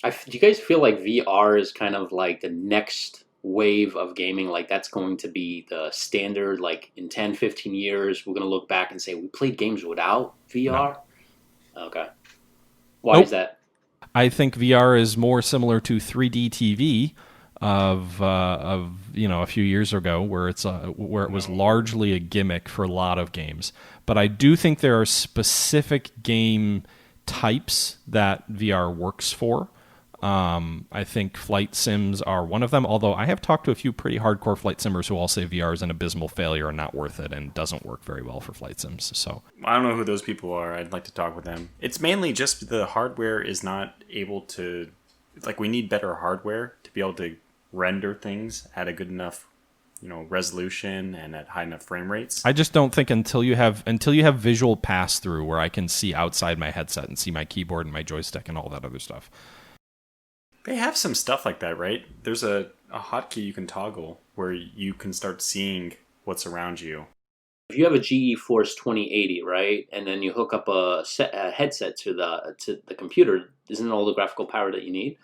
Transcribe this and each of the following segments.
Do you guys feel like VR is kind of like the next wave of gaming? Like that's going to be the standard, like in 10, 15 years, we're going to look back and say we played games without No. VR? Okay. Why is Nope. that? I think VR is more similar to 3D TV of a few years ago, where it was No. largely a gimmick for a lot of games. But I do think there are specific game types that VR works for. I think flight sims are one of them, although I have talked to a few pretty hardcore flight simmers who all say VR is an abysmal failure and not worth it and doesn't work very well for flight sims. So I don't know who those people are. I'd like to talk with them. It's mainly just the hardware is not able to, like, we need better hardware to be able to render things at a good enough, resolution and at high enough frame rates. I just don't think until you have visual pass through where I can see outside my headset and see my keyboard and my joystick and all that other stuff. They have some stuff like that, right? There's a hotkey you can toggle where you can start seeing what's around you. If you have a GeForce 2080, right, and then you hook up a headset to the computer, isn't it all the graphical power that you need?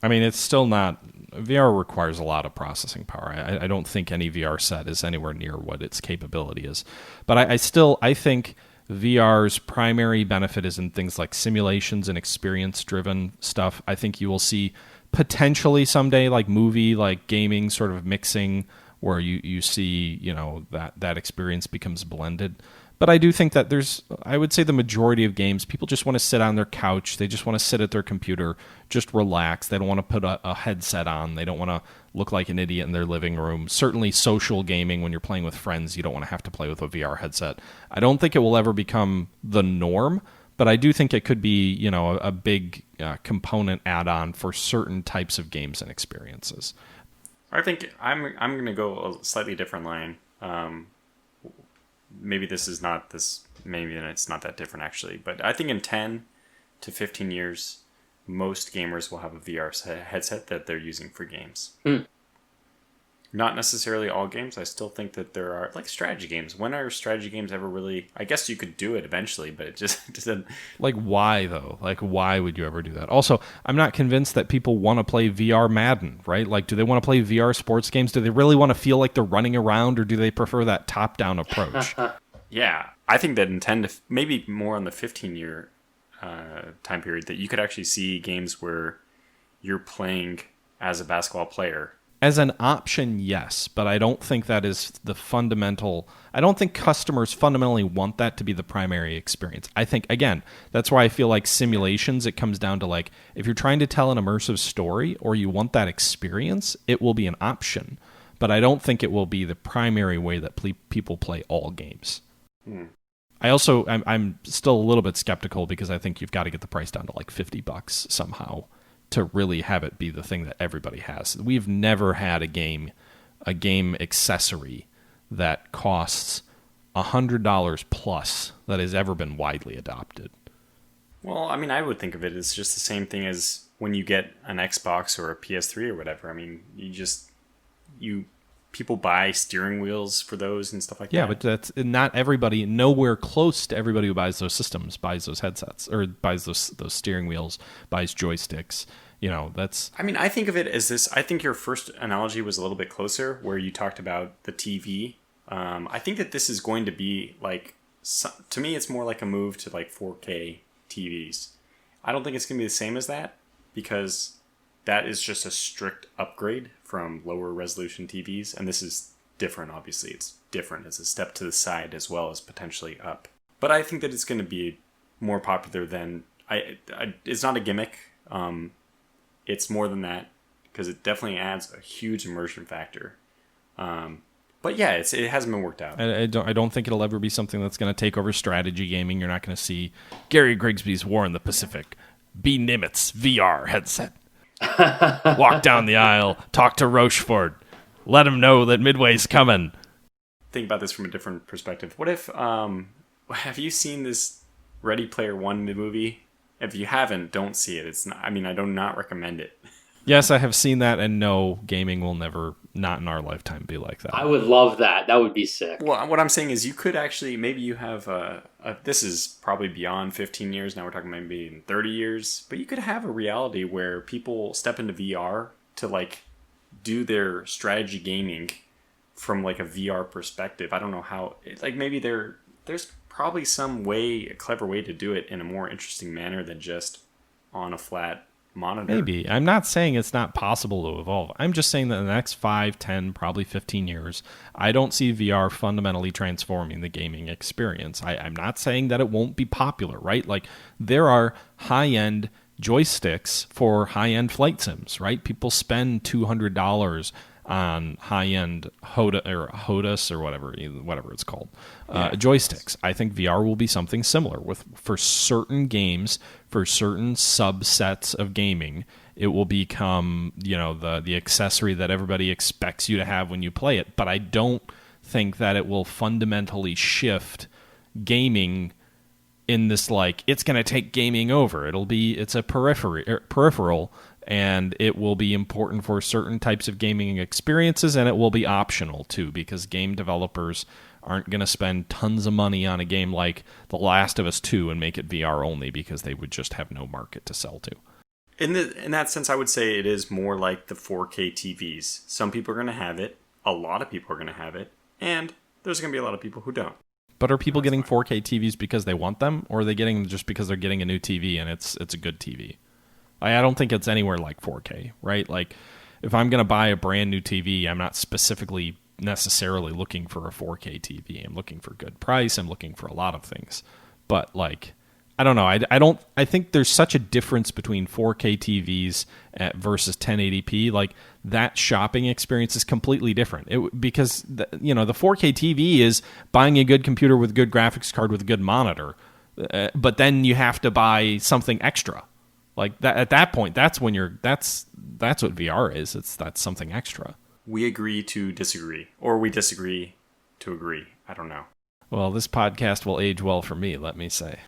I mean, it's still not. VR requires a lot of processing power. I don't think any VR set is anywhere near what its capability is. But I think VR's primary benefit is in things like simulations and experience-driven stuff. I think you will see potentially someday like movie, like gaming sort of mixing where you see, that experience becomes blended. But I do think that I would say the majority of games, people just want to sit on their couch. They just want to sit at their computer, just relax. They don't want to put a headset on. They don't want to look like an idiot in their living room. Certainly social gaming, when you're playing with friends, you don't want to have to play with a VR headset. I don't think it will ever become the norm, but I do think it could be, a big component add-on for certain types of games and experiences. I think I'm going to go a slightly different line. Maybe this is not this. Maybe it's not that different actually. But I think in 10 to 15 years, most gamers will have a VR headset that they're using for games. Hmm. Not necessarily all games. I still think that there are like strategy games. When are strategy games ever really? I guess you could do it eventually, but it just doesn't. Like, why, though? Like, why would you ever do that? Also, I'm not convinced that people want to play VR Madden, right? Like, do they want to play VR sports games? Do they really want to feel like they're running around, or do they prefer that top-down approach? Yeah, I think that in 10 to maybe more on the 15-year time period, that you could actually see games where you're playing as a basketball player. As an option, yes, but I don't think that is the fundamental. I don't think customers fundamentally want that to be the primary experience. I think, again, that's why I feel like simulations, it comes down to like, if you're trying to tell an immersive story or you want that experience, it will be an option. But I don't think it will be the primary way that people play all games. I'm still a little bit skeptical because I think you've got to get the price down to like $50 somehow to really have it be the thing that everybody has. We've never had a game accessory that costs $100 plus that has ever been widely adopted. Well, I mean, I would think of it as just the same thing as when you get an Xbox or a PS3 or whatever. I mean, you people buy steering wheels for those and stuff like Yeah, that. but that's not everybody. Nowhere close to everybody who buys those systems buys those headsets or buys those steering wheels, buys joysticks. That's. I mean, I think of it as this. I think your first analogy was a little bit closer, where you talked about the TV. I think that this is going to be like, to me, it's more like a move to like 4K TVs. I don't think it's going to be the same as that because that is just a strict upgrade from lower resolution TVs, and this is different. Obviously, it's different. It's a step to the side as well as potentially up. But I think that it's going to be more popular than it's not a gimmick. It's more than that because it definitely adds a huge immersion factor. But yeah, it hasn't been worked out. I don't think it'll ever be something that's going to take over strategy gaming. You're not going to see Gary Grigsby's War in the Pacific, B. Nimitz VR headset. Walk down the aisle, talk to Rochefort, let him know that Midway's coming. Think about this from a different perspective. What if, have you seen this Ready Player One movie? If you haven't, don't see it. It's not, I mean, I do not recommend it. Yes, I have seen that, and no, gaming will not in our lifetime be like that. I would love that. That would be sick. Well, what I'm saying is you could actually, maybe you have, this is probably beyond 15 years. Now we're talking maybe in 30 years. But you could have a reality where people step into VR to like do their strategy gaming from like a VR perspective. I don't know how, like maybe there's probably some way, a clever way to do it in a more interesting manner than just on a flat monitor. Maybe. I'm not saying it's not possible to evolve. I'm just saying that in the next 5, 10, probably 15 years, I don't see VR fundamentally transforming the gaming experience. I'm not saying that it won't be popular, right? Like, there are high-end joysticks for high-end flight sims, right? People spend $200 on high-end HOTAS or whatever it's called, joysticks. I think VR will be something similar for certain games, for certain subsets of gaming. It will become, the accessory that everybody expects you to have when you play it. But I don't think that it will fundamentally shift gaming in this, like, it's going to take gaming over. It's a peripheral, and it will be important for certain types of gaming experiences, and it will be optional too, because game developers aren't going to spend tons of money on a game like The Last of Us 2 and make it VR only, because they would just have no market to sell to. In that sense, I would say it is more like the 4K TVs. Some people are going to have it, a lot of people are going to have it, and there's going to be a lot of people who don't. But are people getting 4K TVs because they want them, or are they getting them just because they're getting a new TV and it's a good TV? I don't think it's anywhere like 4K, right? Like, if I'm going to buy a brand new TV, I'm not specifically necessarily looking for a 4K TV. I'm looking for good price. I'm looking for a lot of things. But, like, I don't know. I think there's such a difference between 4K TVs versus 1080p. Like, that shopping experience is completely different. Because the 4K TV is buying a good computer with a good graphics card with a good monitor. But then you have to buy something extra. Like that, at that point, that's when that's what VR is. That's something extra. We agree to disagree, or we disagree to agree. I don't know. Well, this podcast will age well for me, let me say.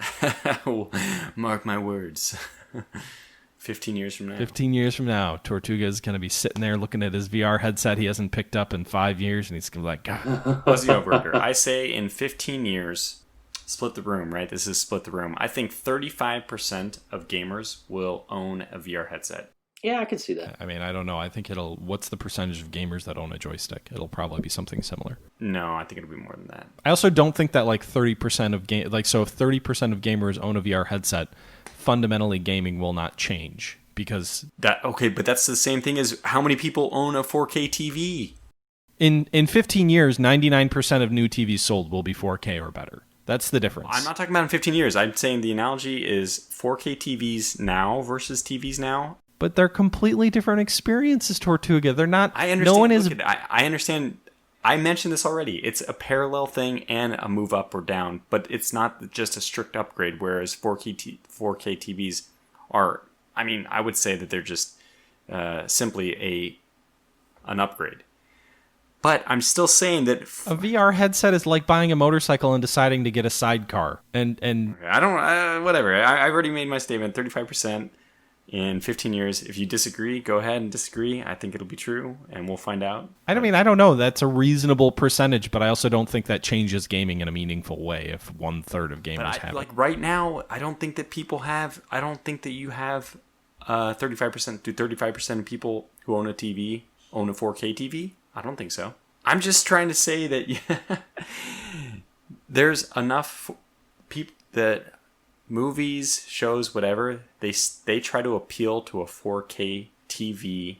Mark my words. 15 years from now. 15 years from now, Tortuga's going to be sitting there looking at his VR headset he hasn't picked up in 5 years, and he's going to be like, God. Fuzzy Overburger. I say in 15 years... Split the room, right? This is split the room. I think 35% of gamers will own a VR headset. Yeah, I can see that. I mean, I don't know. I think what's the percentage of gamers that own a joystick? It'll probably be something similar. No, I think it'll be more than that. I also don't think that like 30% of so if 30% of gamers own a VR headset, fundamentally gaming will not change because but that's the same thing as how many people own a 4K TV. In 15 years, 99% of new TVs sold will be 4K or better. That's the difference. I'm not talking about in 15 years. I'm saying the analogy is 4K TVs now versus TVs now. But they're completely different experiences, Tortuga. They're not. I understand. No one is. I understand. I mentioned this already. It's a parallel thing and a move up or down, but it's not just a strict upgrade. Whereas 4K TVs are. I mean, I would say that they're just simply an upgrade. But I'm still saying that a VR headset is like buying a motorcycle and deciding to get a sidecar. And I don't whatever. I've already made my statement. 35% in 15 years. If you disagree, go ahead and disagree. I think it'll be true, and we'll find out. I don't know. That's a reasonable percentage, but I also don't think that changes gaming in a meaningful way. If 1/3 of gamers have like right now, I don't think that people have. I don't think that you have 35% to 35% of people who own a TV own a 4K TV. I don't think so. I'm just trying to say that there's enough people that movies, shows, whatever, they try to appeal to a 4K TV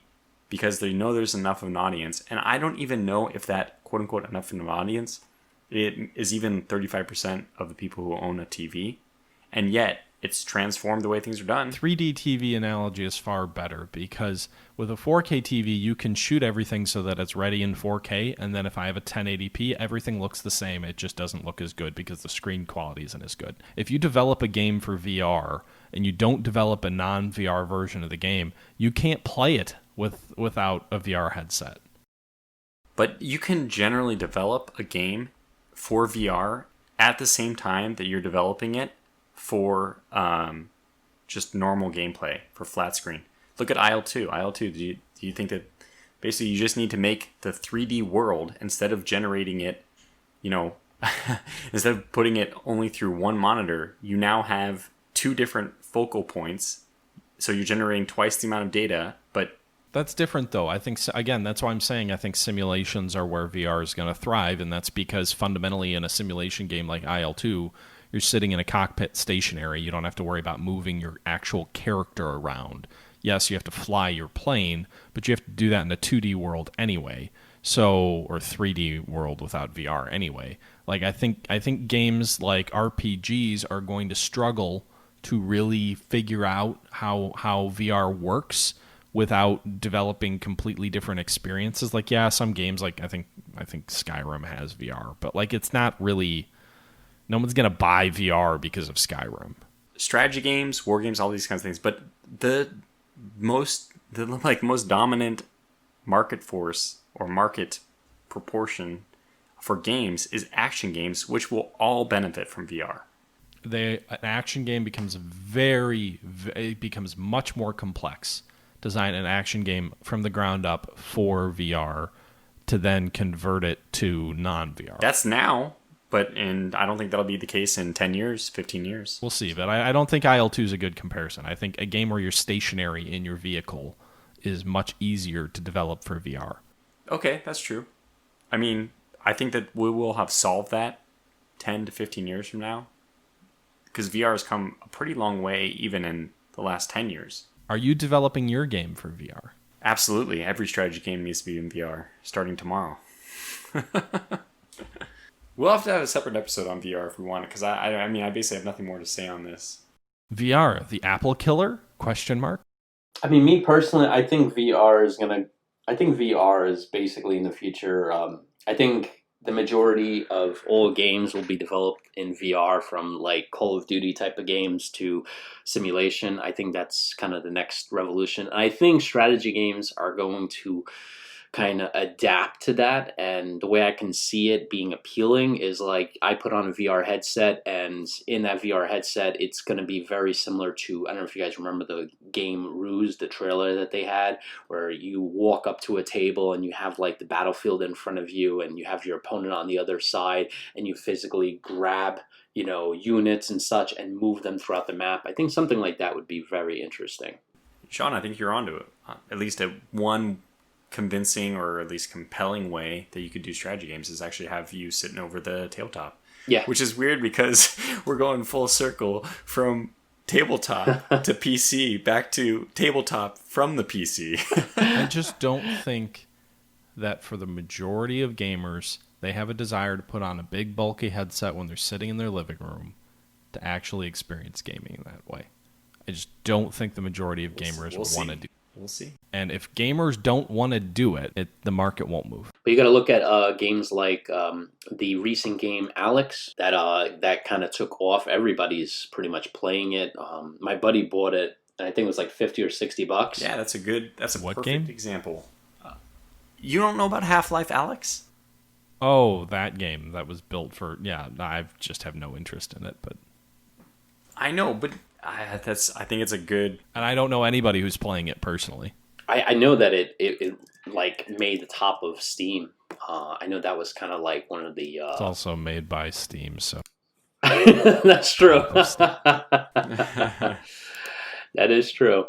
because they know there's enough of an audience. And I don't even know if that quote unquote enough of an audience it is even 35% of the people who own a TV. And yet it's transformed the way things are done. 3D TV analogy is far better because with a 4K TV, you can shoot everything so that it's ready in 4K, and then if I have a 1080p, everything looks the same. It just doesn't look as good because the screen quality isn't as good. If you develop a game for VR and you don't develop a non-VR version of the game, you can't play it without a VR headset. But you can generally develop a game for VR at the same time that you're developing it for just normal gameplay, for flat screen. Look at IL-2. IL-2, do you think that Basically, you just need to make the 3D world, instead of generating it, instead of putting it only through one monitor, you now have two different focal points. So you're generating twice the amount of data, but That's different, though. I think, again, that's why I'm saying I think simulations are where VR is going to thrive, and that's because fundamentally in a simulation game like IL-2, you're sitting in a cockpit stationary. You don't have to worry about moving your actual character around. Yes, you have to fly your plane, but you have to do that in a 2D world anyway. So, or 3D world without VR anyway. Like I think games like RPGs are going to struggle to really figure out how VR works without developing completely different experiences. Like, yeah, some games, like I think Skyrim has VR, but like it's not really, no one's gonna buy VR because of Skyrim. strategy games, war games, all these kinds of things. But the most dominant market force or market proportion for games is action games, which will all benefit from VR. An action game becomes it becomes much more complex. Design an action game from the ground up for VR to then convert it to non-VR. That's now, and I don't think that'll be the case in 10 years, 15 years. We'll see, but I don't think IL-2 is a good comparison. I think a game where you're stationary in your vehicle is much easier to develop for VR. Okay, that's true. I mean, I think that we will have solved that 10 to 15 years from now, because VR has come a pretty long way even in the last 10 years. Are you developing your game for VR? Absolutely. Every strategy game needs to be in VR, starting tomorrow. We'll have to have a separate episode on VR if we want it, because I mean, I basically have nothing more to say on this. VR, the Apple killer? Question mark. I mean, me personally, I think VR is basically in the future. I think the majority of all games will be developed in VR, from like Call of Duty type of games to simulation. I think that's kind of the next revolution. I think strategy games are going to kind of adapt to that, and the way I can see it being appealing is like I put on a VR headset, and in that VR headset it's going to be very similar to, I don't know if you guys remember the game Ruse, the trailer that they had, where you walk up to a table and you have like the battlefield in front of you and you have your opponent on the other side, and you physically grab units and such and move them throughout the map. I think something like that would be very interesting. Sean, I think you're onto it. At least at one convincing or at least compelling way that you could do strategy games is actually have you sitting over the tabletop. Yeah. Which is weird because we're going full circle from tabletop to PC back to tabletop from the PC. I just don't think that for the majority of gamers, they have a desire to put on a big bulky headset when they're sitting in their living room to actually experience gaming that way. I just don't think the majority of gamers want to do it. We'll see. And if gamers don't want to do it, the market won't move. But you got to look at games like the recent game Alex that kind of took off. Everybody's pretty much playing it. My buddy bought it, and I think it was like $50 or $60. Yeah, that's a What perfect game? example. You don't know about Half-Life Alex? Oh, that game that was built for... Yeah, I just have no interest in it, but... I know, but I think it's a good... And I don't know anybody who's playing it personally. I know that it like made the top of Steam. I know that was kind of like one of the... It's also made by Steam, so... That's true. That is true.